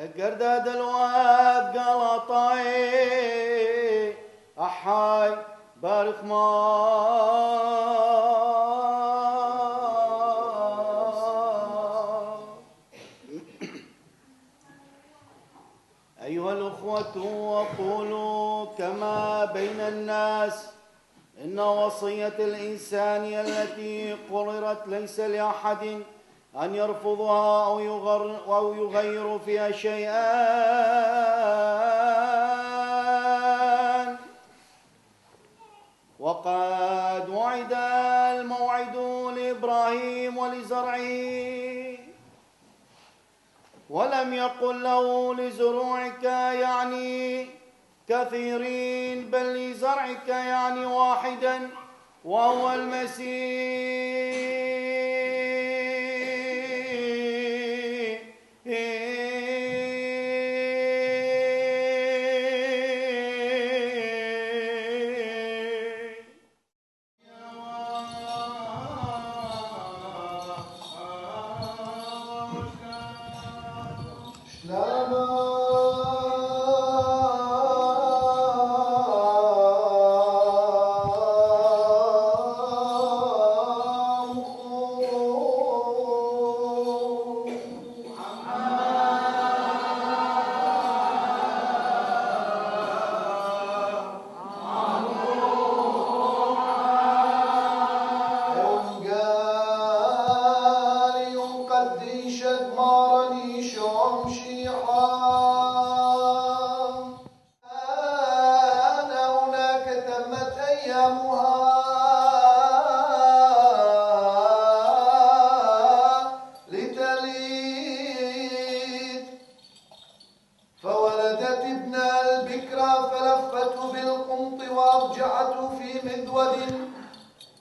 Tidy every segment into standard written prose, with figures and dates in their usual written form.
قرداد الواد قال طاي أحاي بارك ما أيها الأخوة وقولوا كما بين الناس إن وصية الإنسان التي قررت ليس لأحد أن يرفضها أو يغير فيها شيئا، وقد وعد الموعد لإبراهيم ولزرعه، ولم يقل له لزروعك يعني كثيرين، بل لزرعك يعني واحدا وهو المسيح.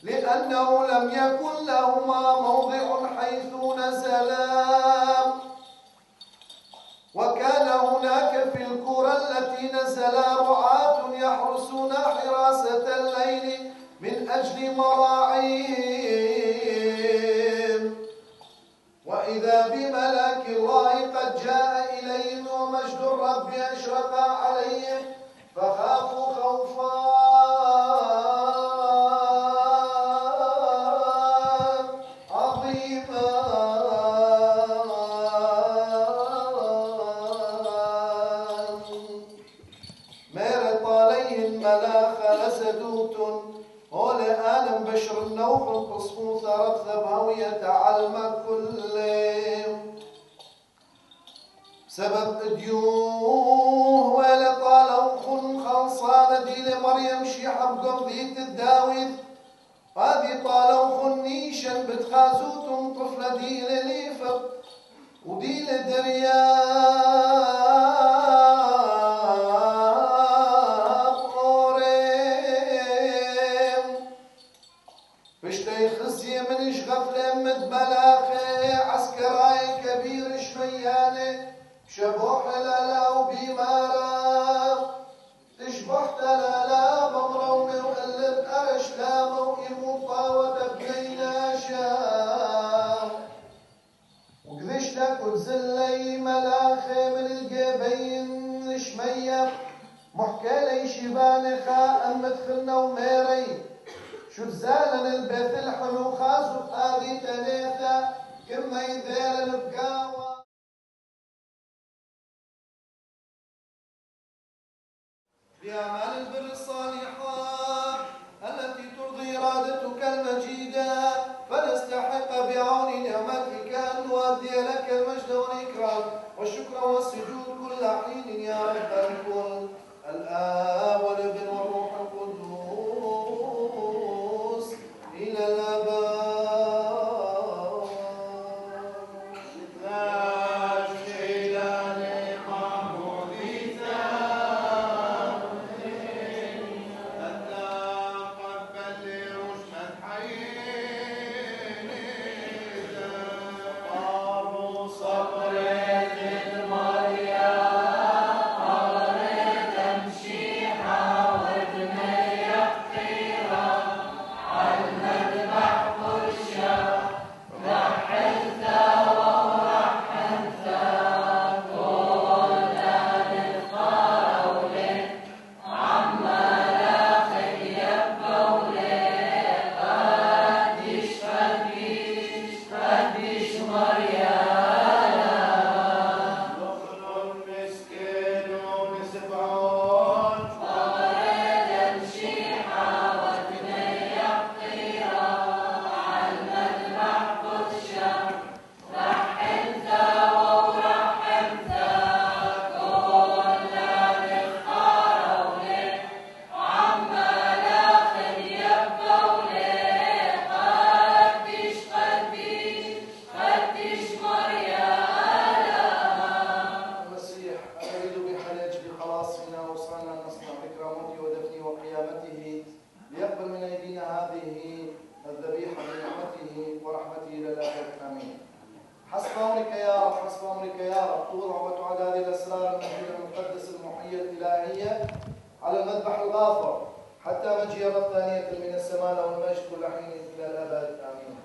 لأنه لم يكن لهما موضع حيث نزلا، وكان هناك في القرى التي نزلا رعاة يحرسون حراسة الليل من أجل مراعيهم، وإذا بملك الله قد جاء إليهم ومجد الرب أشرق عليهم فخافوا خوفا بشر النوح تصفو ثرت ثبهوية علم كل سبب ديوه ولا طالوا خن خلصان دي لمريم شيحة بقم ذيت الداويد هذه طالوا خنيشا بتخازوتم طفلة دي لليفق ودي لدريان مدبلاخي عسكراي كبير شمياني شبوح لالا وبيمارا تشبح تلالا بمرومي وقلب أرش لاما وإيموطا ودبنينا شام وقذش لك وتزلي ملاخي من الجبين شمية محكالي شباني خاء مدخلنا وميري شو زالن البيت الحلو خازو هذه تنيثة كما يذيل البقاوة بأعمال البر الصالحة التي ترضي إرادتك المجيدة فنستحق بعون نعمتك أن نؤدي لك المجد والإكرام والشكر والسجود كل حين يا رب الكل الآب والابن والروح القدوس إلى الأبد. صبر المريم هذه الأسرار الموجودة المقدس المحية الإلهية على المذبح الغافر حتى مجيء الرب ثانية من السماء له المجد كل حين إلى الأبد آمين.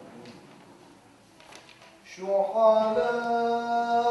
شو حلاوة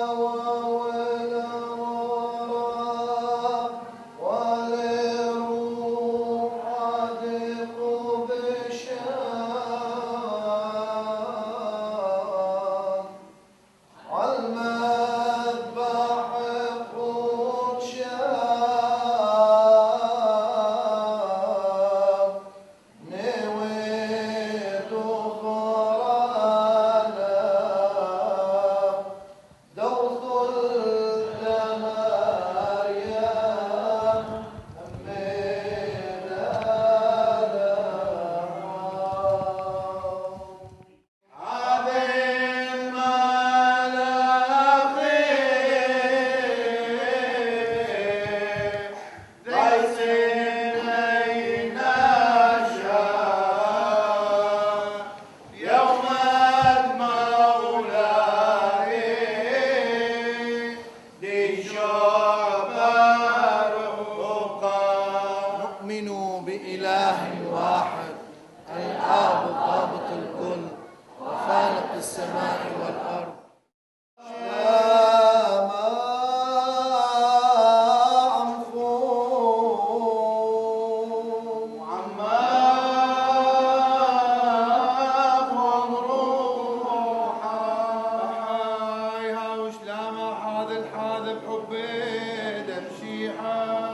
حاذ بحبي دمشيحة